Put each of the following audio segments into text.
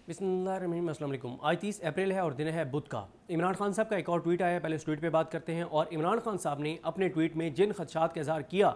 बिस्मिल्लाहिर्रहमानिर्रहीम। अस्सलाम वालेकुम। आज 30 अप्रैल है और दिन है बुध का। इमरान खान साहब का एक और ट्वीट आया है, पहले उस ट्वीट पे बात करते हैं। और इमरान खान साहब ने अपने ट्वीट में जिन खदशात का इज़हार किया,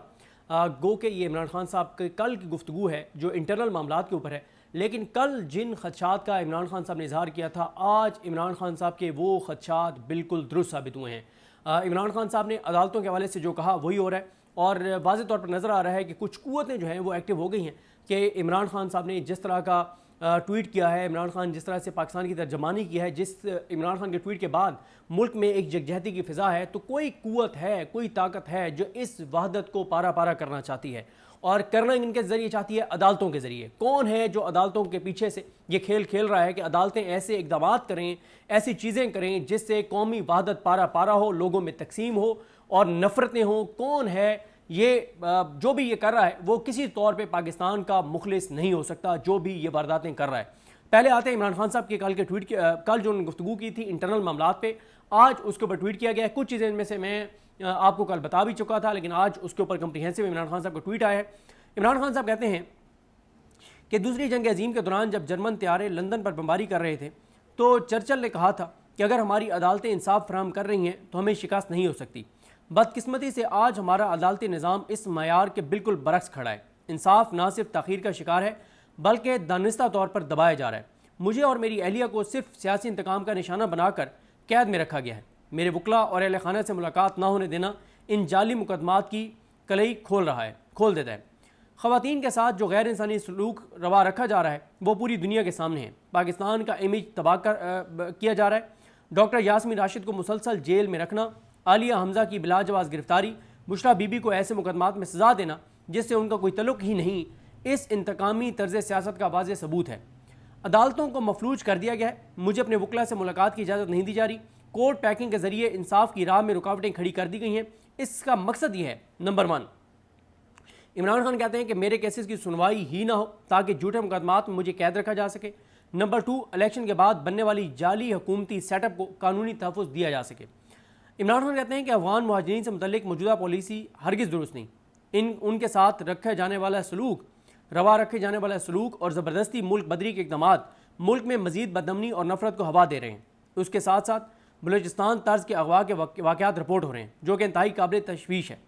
गो के ये इमरान खान साहब के कल की गुफ्तगू है जो इंटरनल मामलात के ऊपर है, लेकिन कल जिन खदशात का इमरान खान साहब ने इज़हार किया था, आज इमरान खान साहब के वो खदशात बिल्कुल दुरुस्त साबित हुए हैं। इमरान खान साहब ने अदालतों के हवाले से जो कहा वही हो रहा है, और वाज़ेह तौर पर नज़र आ रहा है कि कुछ क़ुव्वतें जो हैं वो एक्टिव हो गई हैं कि इमरान खान साहब ने जिस तरह का ट्वीट किया है, इमरान खान जिस तरह से पाकिस्तान की तर्जमानी की है, जिस इमरान खान के ट्वीट के बाद मुल्क में एक यकजहती की फ़िज़ा है, तो कोई क़ुव्वत है, कोई ताकत है जो इस वहदत को पारा पारा करना चाहती है, और करना इनके ज़रिए चाहती है, अदालतों के ज़रिए। कौन है जो अदालतों के पीछे से ये खेल खेल रहा है कि अदालतें ऐसे इक़दामात करें, ऐसी चीज़ें करें जिससे कौमी वहदत पारा पारा हो, लोगों में तकसीम हो और नफ़रतें हों? कौन है ये जो भी ये कर रहा है वो किसी तौर पे पाकिस्तान का मुखलिस नहीं हो सकता, जो भी ये वारदातें कर रहा है। पहले आते हैं इमरान खान साहब के कल के ट्वीट, कल जो उन्होंने गुफ्तगू की थी इंटरनल मामलात पे, आज उसके ऊपर ट्वीट किया गया है। कुछ चीज़ें इनमें से मैं आपको कल बता भी चुका था, लेकिन आज उसके ऊपर कंप्रीहेंसिव इमरान खान साहब का ट्वीट आया है। इमरान खान साहब कहते हैं कि दूसरी जंग अजीम के दौरान जब जर्मन तैयारे लंदन पर बमबारी कर रहे थे तो चर्चिल ने कहा था कि अगर हमारी अदालतें इंसाफ फराहम कर रही हैं तो हमें शिकस्त नहीं हो सकती। बदकिस्मती से आज हमारा अदालती निज़ाम इस मयार के बिल्कुल बरक्स खड़ा है। इंसाफ ना सिर्फ तख़ीर का शिकार है बल्कि दानिस्ता तौर पर दबाया जा रहा है। मुझे और मेरी अहलिया को सिर्फ सियासी इंतकाम का निशाना बनाकर कैद में रखा गया है। मेरे वकला और अहल खाना से मुलाकात ना होने देना इन जाली मुकदमात की कलई खोल देता है। ख़वातीन के साथ जो गैर इंसानी सलूक रवा रखा जा रहा है वो पूरी दुनिया के सामने है। पाकिस्तान का इमेज तबाह किया जा रहा है। डॉक्टर यास्मीन राशिद को मुसलसल जेल में रखना, आलिया हमजा की बिलाजवाज़ गिरफ्तारी, बुशरा बीबी को ऐसे मुकदमात में सज़ा देना जिससे उनका कोई तल्लुक़ ही नहीं, इस इंतकामी तर्ज़ सियासत का वाज़ेह सबूत है। अदालतों को मफलूज कर दिया गया है। मुझे अपने वकला से मुलाकात की इजाज़त नहीं दी जा रही। कोर्ट पैकिंग के ज़रिए इंसाफ की राह में रुकावटें खड़ी कर दी गई हैं। इसका मकसद ये है, नंबर 1, इमरान खान कहते हैं कि मेरे केसेस की सुनवाई ही ना हो ताकि झूठे मुकदमात में मुझे कैद रखा जा सके। नंबर 2, इलेक्शन के बाद बनने वाली जाली हुकूमती सेटअप को कानूनी तहफ़्फ़ुज़ दिया जा सके। इमरान खान कहते हैं कि अफ़गान मुहाजिरीन से मुतल्लिक मौजूदा पॉलिसी हरगिज़ दुरुस्त नहीं। उनके साथ रखे जाने वाला सलूक और ज़बरदस्ती मुल्क बदरी के इक़दामात मुल्क में मज़ीद बदअमनी और नफ़रत को हवा दे रहे हैं। उसके साथ साथ बलूचिस्तान तर्ज के अगवा के वाक़यात रिपोर्ट हो रहे हैं जो कि इंतहाई काबिल तशवीश है।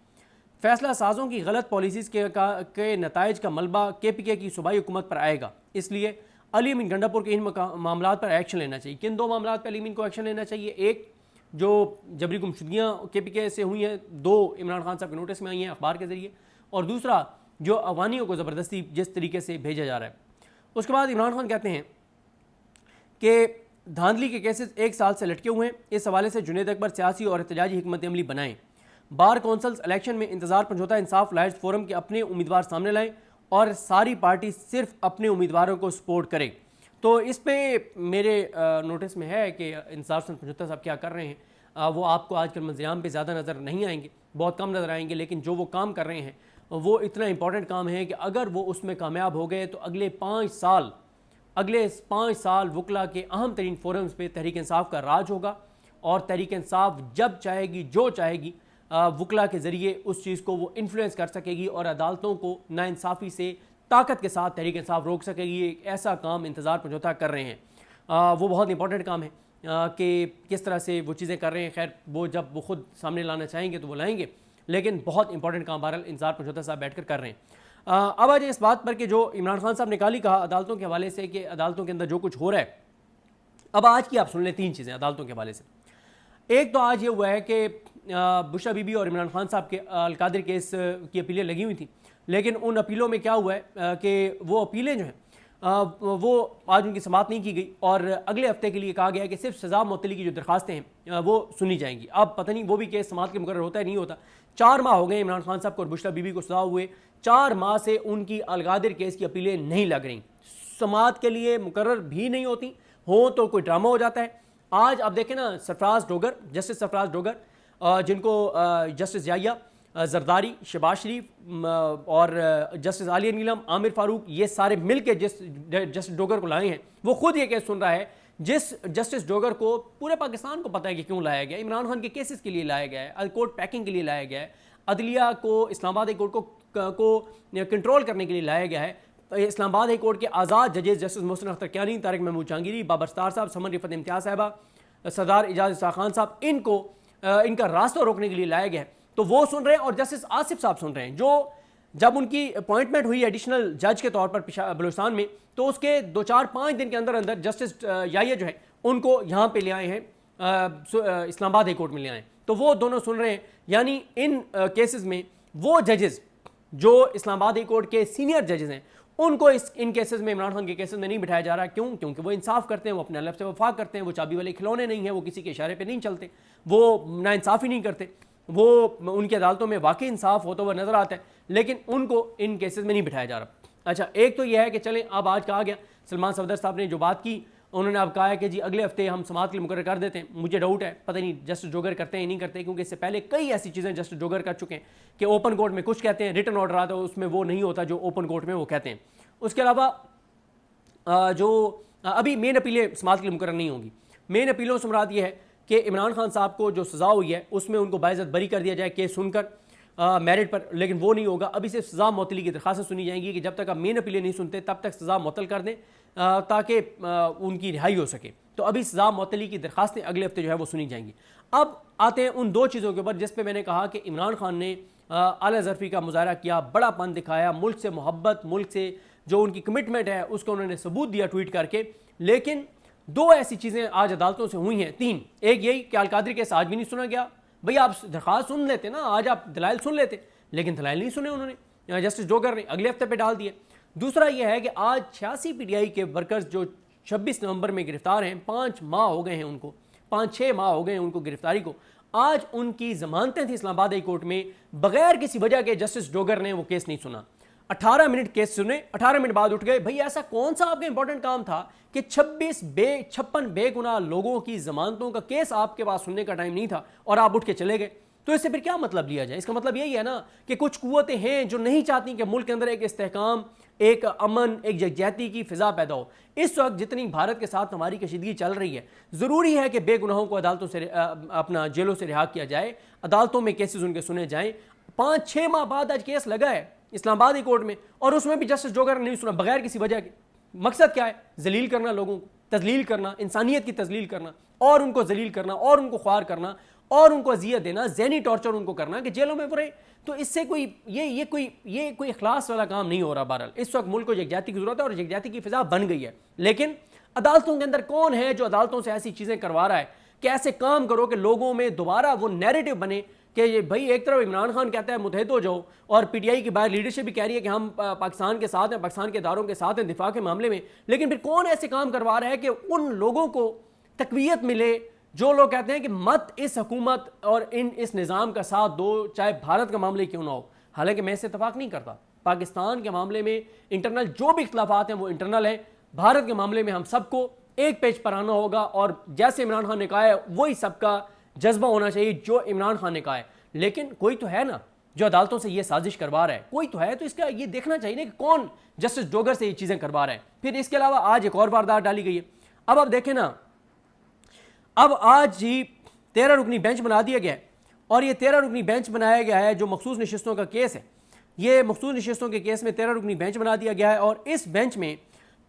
फैसला साज़ों की गलत पॉलिसीज़ के नताइज का मलबा KPK की सूबाई हुकूमत पर आएगा। इसलिए अली अमीन गंडापुर के इन मामलात पर एक्शन लेना चाहिए। किन 2 मामलात पर अली अमीन को एक्शन लेना चाहिए? एक, जो जबरी गुमशुदगियाँ KPK से हुई हैं, 2 इमरान खान साहब के नोटिस में आई हैं अखबार के ज़रिए, और दूसरा जो अफगानियों को ज़बरदस्ती जिस तरीके से भेजा जा रहा है। उसके बाद इमरान खान कहते हैं कि धांधली के केसेस 1 साल से लटके हुए हैं। इस हवाले से जुनैद अकबर सियासी और एहतजाजी हिकमत अमली बनाएं। बार कौंसल्स इलेक्शन में इंतजार समझौता इंसाफ लायर्स फोरम के अपने उम्मीदवार सामने लाएं और सारी पार्टी सिर्फ अपने उम्मीदवारों को सपोर्ट करे। तो इस पे मेरे नोटिस में है कि इंसाफ समझौता साहब क्या कर रहे हैं, वो आपको आजकल मंजराम पे ज़्यादा नज़र नहीं आएंगे, बहुत कम नज़र आएंगे, लेकिन जो वो काम कर रहे हैं वो इतना इंपॉर्टेंट काम है कि अगर वो उसमें कामयाब हो गए तो अगले 5 साल वकला के अहम तरीन फोरम्स पे तहरीक इंसाफ का राज होगा, और तहरीक इंसाफ जब चाहेगी जो चाहेगी वकला के ज़रिए उस चीज़ को वो इन्फ्लुएंस कर सकेगी और अदालतों को नाइंसाफ़ी से ताकत के साथ तहरीक इंसाफ रोक सकेगी। एक ऐसा काम इंतज़ार समझौता कर रहे हैं, वो बहुत इंपॉर्टेंट काम है कि किस तरह से वो चीज़ें कर रहे हैं। खैर, वो जब वो खुद सामने लाना चाहेंगे तो वो लाएंगे, लेकिन बहुत इंपॉर्टेंट काम बहरहाल इंतज़ार समझौता साहब बैठ कर रहे हैं। अब आ जाए इस बात पर कि जो इमरान खान साहब ने कल ही कहा अदालतों के हवाले से कि अदालतों के अंदर जो कुछ हो रहा है। अब आज की आप सुन लें 3 चीज़ें अदालतों के हवाले से। एक तो आज ये हुआ है कि बुशरा बीबी और इमरान खान साहब के अलकादिर केस की अपीलें लगी हुई थी, लेकिन उन अपीलों में क्या हुआ है कि वो अपीलें जो हैं वो आज उनकी समाअत नहीं की गई, और अगले हफ्ते के लिए कहा गया है कि सिर्फ सज़ा मुअत्तली की जो दरख्वास्तें हैं वो सुनी जाएंगी। अब पता नहीं वो भी केस समाअत के मुकर्रर होता है नहीं होता। 4 माह हो गए इमरान खान साहब को और बुशरा बीबी को सज़ा हुए, 4 माह से उनकी अलकादिर केस की अपीलें नहीं लग रही, समाअत के लिए मुकर्रर भी नहीं होती, हो तो कोई ड्रामा हो जाता है। आज आप देखें ना, जस्टिस सरफराज डोगर, जिनको जस्टिस याहिया जरदारी, शहबाज शरीफ और जस्टिस आलिया नीलम, आमिर फारूक, ये सारे मिल के जस्टिस डोगर को लाए हैं। वो खुद ये केस सुन रहा है जिस जस्टिस डोगर को पूरे पाकिस्तान को पता है कि क्यों लाया गया। इमरान खान के केसेस के लिए लाया गया है, कोर्ट पैकिंग के लिए लाया गया है, अदलिया को, इस्लामाबाद कोर्ट को कंट्रोल करने के लिए लाया गया है। اسلام آباد ہائی کورٹ کے آزاد ججز جسٹس محسن اختر کیانی، طارق محمود جہانگیری، بابر ستار صاحب، سمن رفت امتیاز صاحبہ، سردار اعجاز اسحاق خان صاحب، ان کا راستہ روکنے کے لیے لایا گیا ہے، تو وہ سن رہے ہیں، اور جسٹس آصف صاحب سن رہے ہیں، جو جب ان کی اپوائنٹمنٹ ہوئی ایڈیشنل جج کے طور پر بلوچستان میں، تو اس کے 2-4-5 دن کے اندر اندر جسٹس یحییٰ جو ہے ان کو یہاں پہ لے آئے ہیں، اسلام آباد ہائی کورٹ میں لے آئے ہیں، تو وہ دونوں سن رہے ہیں. یعنی ان کیسز میں وہ ججز جو اسلام آباد ہائی کورٹ کے سینئر ججز ہیں ان کو ان کیسز میں، عمران خان کے کیسز میں نہیں بٹھایا جا رہا. کیوں؟ کیونکہ وہ انصاف کرتے ہیں، وہ اپنے الف سے وفاق کرتے ہیں، وہ چابی والے کھلونے نہیں ہیں، وہ کسی کے اشارے پہ نہیں چلتے، وہ نا انصافی نہیں کرتے، وہ ان کی عدالتوں میں واقعی انصاف ہوتا ہوا نظر آتا ہے، لیکن ان کو ان کیسز میں نہیں بٹھایا جا رہا. اچھا، ایک تو یہ ہے کہ چلیں اب آج کہا گیا، سلمان صفدر صاحب نے جو بات کی، انہوں نے اب کہا ہے کہ جی اگلے ہفتے ہم سماعت کے لیے مقرر کر دیتے ہیں. مجھے ڈاؤٹ ہے، پتہ نہیں جسٹس جوگر کرتے ہیں نہیں کرتے، کیونکہ اس سے پہلے کئی ایسی چیزیں جسٹس جوگر کر چکے ہیں کہ اوپن کورٹ میں کچھ کہتے ہیں، ریٹن آرڈر آتا ہے اس میں وہ نہیں ہوتا جو اوپن کورٹ میں وہ کہتے ہیں. اس کے علاوہ جو ابھی مین اپیلیں سماعت کے لیے مقرر نہیں ہوں گی. مین اپیلوں سے مراد یہ ہے کہ عمران خان صاحب کو جو سزا ہوئی ہے اس میں ان کو باعزت بری کر دیا جائے کیس سن کر میرٹ پر، لیکن وہ نہیں ہوگا. ابھی صرف سزا معطلی کی درخواستیں سنی جائیں گی کہ جب تک آپ مین اپیلیں نہیں سنتے تب تک سزا معطل کر دیں تاکہ ان کی رہائی ہو سکے. تو ابھی سزا معطلی کی درخواستیں اگلے ہفتے جو ہے وہ سنی جائیں گی. اب آتے ہیں ان دو چیزوں کے اوپر جس پہ میں نے کہا کہ عمران خان نے اعلیٰ ظرفی کا مظاہرہ کیا، بڑا پن دکھایا، ملک سے محبت، ملک سے جو ان کی کمٹمنٹ ہے اس کو انہوں نے ثبوت دیا ٹویٹ کر کے. لیکن دو ایسی چیزیں آج عدالتوں سے ہوئی ہیں، تین. ایک یہی کہ القادری کیس آج بھی نہیں سنا گیا. بھئی آپ درخواست سن لیتے نا، آج آپ دلائل سن لیتے، لیکن دلائل نہیں سنے انہوں نے، جسٹس جوگر نے اگلے ہفتے پہ ڈال دیے. دوسرا یہ ہے کہ آج 86 پی ٹی آئی کے ورکرز جو 26 نومبر میں گرفتار ہیں، 5 ماہ ہو گئے ہیں ان کو، 5-6 ماہ ہو گئے ہیں ان کو گرفتاری کو. آج ان کی ضمانتیں تھیں اسلام آباد ہائی کورٹ میں، بغیر کسی وجہ کے جسٹس جوگر نے وہ کیس نہیں سنا. 18 منٹ کیس سنے، 18 منٹ بعد اٹھ گئے. بھئی ایسا کون سا آپ کا امپورٹنٹ کام تھا کہ 56 بے گناہ لوگوں کی ضمانتوں کا کیس آپ کے پاس سننے کا ٹائم نہیں تھا اور آپ اٹھ کے چلے گئے؟ تو اس سے پھر کیا مطلب لیا جائے؟ اس کا مطلب یہی ہے نا کہ کچھ قوتیں ہیں جو نہیں چاہتی کہ ملک کے اندر ایک استحکام، ایک امن، ایک یکجہتی کی فضا پیدا ہو. اس وقت جتنی بھارت کے ساتھ ہماری کشیدگی چل رہی ہے، ضروری ہے کہ بے گناہوں کو عدالتوں سے اپنا جیلوں سے رہا کیا جائے، عدالتوں میں کیسز ان کے سنے جائیں. 5-6 ماہ بعد آج کیس لگا ہے اسلام آباد ہائی کورٹ میں، اور اس میں بھی جسٹس جوگر نے نہیں سنا بغیر کسی وجہ کے. مقصد کیا ہے؟ ذلیل کرنا، لوگوں کو تذلیل کرنا، انسانیت کی تذلیل کرنا، اور ان کو ذلیل کرنا، اور ان کو خوار کرنا، اور ان کو اذیت دینا، ذہنی ٹارچر ان کو کرنا کہ جیلوں میں وہ رہے. تو اس سے کوئی یہ کوئی اخلاص والا کام نہیں ہو رہا. بہرحال اس وقت ملک کو یکجہتی کی ضرورت ہے اور یکجہتی کی فضا بن گئی ہے، لیکن عدالتوں کے اندر کون ہے جو عدالتوں سے ایسی چیزیں کروا رہا ہے کہ ایسے کام کرو کہ لوگوں میں دوبارہ وہ نیریٹو بنے کہ یہ بھائی ایک طرف عمران خان کہتا ہے متحد ہو جاؤ، اور پی ٹی آئی کی باہر لیڈرشپ بھی کہہ رہی ہے کہ ہم پاکستان کے ساتھ ہیں، پاکستان کے اداروں کے ساتھ ہیں دفاع کے معاملے میں، لیکن پھر کون ایسے کام کروا رہا ہے کہ ان لوگوں کو تقویت ملے جو لوگ کہتے ہیں کہ مت اس حکومت اور اس نظام کا ساتھ دو، چاہے بھارت کا معاملے کیوں نہ ہو. حالانکہ میں اس سے اتفاق نہیں کرتا. پاکستان کے معاملے میں انٹرنل جو بھی اختلافات ہیں وہ انٹرنل ہیں. بھارت کے معاملے میں ہم سب کو ایک پیج پر آنا ہوگا، اور جیسے عمران خان نے کہا ہے وہی سب کا جذبہ ہونا چاہیے جو عمران خان نے کہا ہے. لیکن کوئی تو ہے نا جو عدالتوں سے یہ سازش کروا رہا ہے، کوئی تو ہے، تو اس کا یہ دیکھنا چاہیے کہ کون جسٹس جوگر سے یہ چیزیں کروا رہا ہے. پھر اس کے علاوہ آج ایک اور واردات ڈالی گئی ہے. اب آپ دیکھیں نا، اب آج جی 13 رکنی بینچ بنا دیا گیا ہے، اور یہ 13 رکنی بینچ بنایا گیا ہے جو مخصوص نشستوں کا کیس ہے. یہ مخصوص نشستوں کے کیس میں 13 رکنی بینچ بنا دیا گیا ہے، اور اس بینچ میں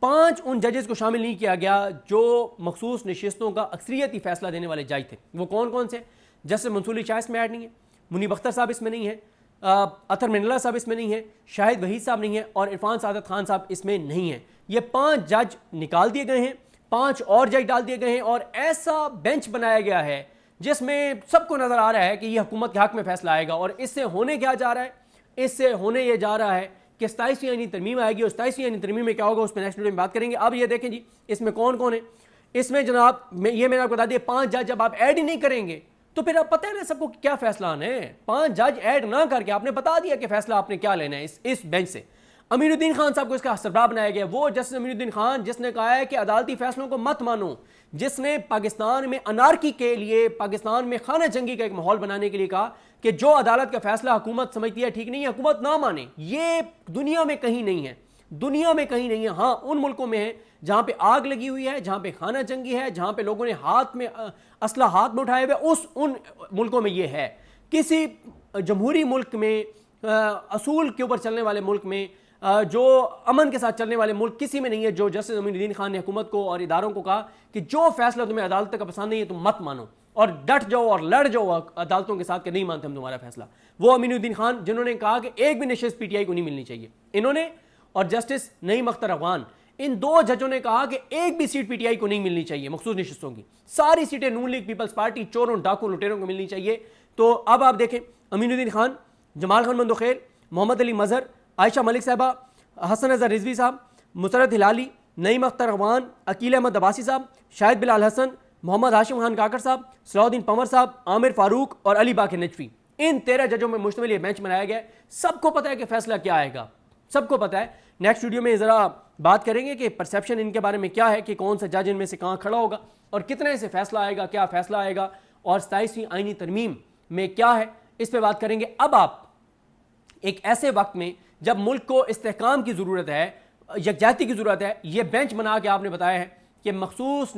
5 ان ججز کو شامل نہیں کیا گیا جو مخصوص نشستوں کا اکثریتی فیصلہ دینے والے جج تھے. وہ کون کون سے؟ جسٹس منصور علی شاہ اس میں ایڈ نہیں ہے، منیب اختر صاحب اس میں نہیں ہے، اطہر منالہ صاحب اس میں نہیں ہے، شاہد وحید صاحب نہیں ہے، اور عرفان سعادت خان صاحب اس میں نہیں ہیں. یہ 5 جج نکال دیے گئے ہیں، 5 اور جج ڈال دیے گئے ہیں، اور ایسا بینچ بنایا گیا ہے جس میں سب کو نظر آ رہا ہے کہ یہ حکومت کے حق میں فیصلہ آئے گا. اور اس سے ہونے کیا جا رہا ہے؟ اس سے ہونے یہ جا رہا ہے کہ 27ویں آئینی ترمیم آئے گی، اور 27ویں آئینی ترمیم میں کیا ہوگا اس پہ نیکسٹ ویڈیو میں بات کریں گے. اب یہ دیکھیں جی اس میں کون کون ہے. اس میں جناب یہ میں نے آپ کو بتا دیا 5 جج جب آپ ایڈ ہی نہیں کریں گے تو پھر آپ پتہ ہے نا سب کو کیا فیصلہ آنا ہے. 5 جج ایڈ نہ کر کے آپ نے بتا دیا کہ فیصلہ آپ نے کیا لینا ہے اس بینچ سے. امین الدین خان صاحب کو اس کا سربراہ بنایا گیا. وہ جسٹس امین الدین خان جس نے کہا ہے کہ عدالتی فیصلوں کو مت مانو، جس نے پاکستان میں انارکی کے لیے، پاکستان میں خانہ جنگی کا ایک ماحول بنانے کے لیے کہا کہ جو عدالت کا فیصلہ حکومت سمجھتی ہے ٹھیک نہیں ہے حکومت نہ مانے. یہ دنیا میں کہیں نہیں ہے، دنیا میں کہیں نہیں ہے. ہاں ان ملکوں میں ہے جہاں پہ آگ لگی ہوئی ہے، جہاں پہ خانہ جنگی ہے، جہاں پہ لوگوں نے اسلحہ ہاتھ میں اٹھائے ہوئے، ان ملکوں میں یہ ہے. کسی جمہوری ملک میں، اصول کے اوپر چلنے والے ملک میں जो अमन के साथ चलने वाले मुल्क किसी में नहीं है, जो जस्टिस अमीनुद्दीन खान ने हुकूमत को और इदारों को कहा कि जो फैसला तुम्हें अदालत का पसंद नहीं है तुम मत मानो और डट जाओ और लड़ जाओ अदालतों के साथ कि नहीं मानते हम तुम्हारा फैसला। वो अमीनुद्दीन खान जिन्होंने कहा कि एक भी नशिस्त पीटीआई को नहीं मिलनी चाहिए, इन्होंने और जस्टिस नईम अख्तर अफगान, इन दो जजों ने कहा कि एक भी सीट पीटीआई को नहीं मिलनी चाहिए मखसूस नशिस्तों की, सारी सीटें नून लीग पीपल्स पार्टी चोरों डाकू लुटेरों को मिलनी चाहिए। तो अब आप देखें अमीनुद्दीन खान, जमाल खान मंदोखेल, मोहम्मद अली मजहर, आयशा मलिक साहबा, हसन अजहर रिजवी साहब, मुसरत हिलाली, नईम अख्तर अफगान, अकील अहमद अब्बासी साहब, शाहिद बिलाल हसन, मोहम्मद हाशिम खान काकर साहब, सलाउद्दीन पंवर साहब, आमिर फारूक और अली बाकर नजफी, इन 13 जजों में मुश्तमिल ये बेंच बनाया गया है। सबको पता है कि फैसला क्या आएगा, सबको पता है। नेक्स्ट वीडियो में ज़रा बात करेंगे कि परसेप्शन इनके बारे में क्या है कि कौन सा जज इनमें से कहाँ खड़ा होगा और कितने से फैसला आएगा, क्या फैसला आएगा और 27वीं आईनी तरमीम में क्या है, इस पर बात करेंगे। अब आप एक ऐसे वक्त में जब मुल्क को इस्तेहकाम की ज़रूरत है, यकजाहती की ज़रूरत है, ये बेंच बना के आपने बताया है कि मखसूस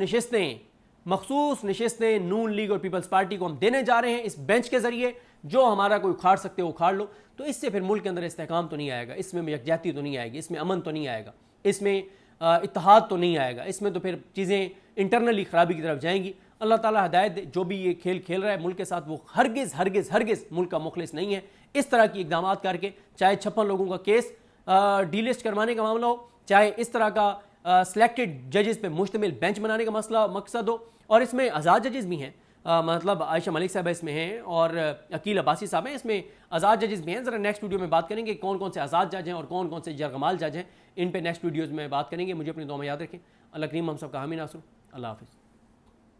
नशिस्तें नून लीग और पीपल्स पार्टी को हम देने जा रहे हैं इस बेंच के ज़रिए, जो हमारा कोई उखाड़ सकते हो उखाड़ लो। तो इससे फिर मुल्क के अंदर इस्तेहकाम तो नहीं आएगा, इसमें यकजाहती तो नहीं आएगी, इसमें अमन तो नहीं आएगा, इसमें इत्तेहाद तो नहीं आएगा, इसमें तो फिर चीज़ें इंटरनली ख़राबी की तरफ जाएंगी। अल्लाह ताला हिदायत दे, जो भी ये खेल खेल रहा है मुल्क के साथ वो हरगिज़ मुल्क का मुखलिस नहीं है। इस तरह की इक़दामात करके चाहे 56 लोगों का केस डीलिस्ट करवाने का मामला हो, चाहे इस तरह का सिलेक्टेड जजेस पे मुश्तमिल बेंच बनाने का मकसद हो, और इसमें आज़ाद जजेस भी हैं, मतलब आयशा मलिक साहब इसमें हैं और अकील अब्बासी साहब हैं, इसमें आज़ाद जजेस भी हैं। ज़रा नेक्स्ट वीडियो में बात करेंगे कौन कौन से आज़ाद जज हैं और कौन कौन से जरगमाल जज हैं, इन पे नेक्स्ट वीडियोज़ में बात करेंगे। मुझे अपनी दुआ में याद रखें। अल्लाह करीम हम सबका हामी नासर। अल्लाह हाफ़िज़।